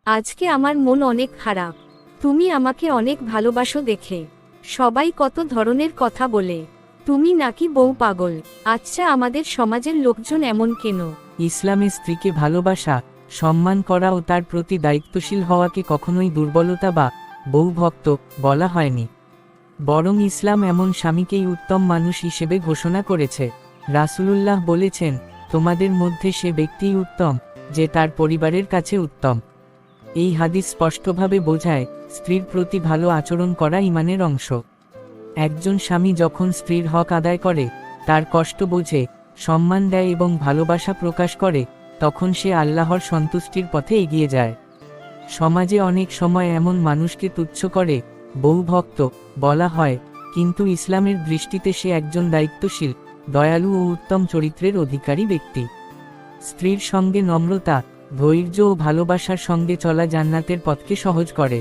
আজকে আমার মন অনেক খারাপ। তুমি আমাকে অনেক ভালোবাসো দেখে সবাই কত ধরনের কথা বলে। তুমি নাকি বউ পাগল। আচ্ছা, আমাদের সমাজের লোকজন এমন কেন? ইসলামে স্ত্রীকে ভালোবাসা, সম্মান করা ও তার প্রতি দায়িত্বশীল হওয়াকে কখনোই দুর্বলতা বা বউভক্ত বলা হয়নি। বরং ইসলাম এমন স্বামীকেই উত্তম মানুষ হিসেবে ঘোষণা করেছে। রাসূলুল্লাহ বলেছেন, তোমাদের মধ্যে সে ব্যক্তিই উত্তম যে তার পরিবারের কাছে উত্তম। এই হাদিস স্পষ্টভাবে বোঝায়, স্ত্রীর প্রতি ভালো আচরণ করা ঈমানের অংশ। একজন স্বামী যখন স্ত্রীর হক আদায় করে, তার কষ্ট বোঝে, সম্মান দেয় এবং ভালোবাসা প্রকাশ করে, তখন সে আল্লাহর সন্তুষ্টির পথে এগিয়ে যায়। সমাজে অনেক সময় এমন মানুষকে তুচ্ছ করে বউভক্ত বলা হয়, কিন্তু ইসলামের দৃষ্টিতে সে একজন দায়িত্বশীল, দয়ালু ও উত্তম চরিত্রের অধিকারী ব্যক্তি। স্ত্রীর সঙ্গে নম্রতা, ধৈর্য ও ভালোবাসার সঙ্গে চলা জান্নাতের পথকে সহজ করে।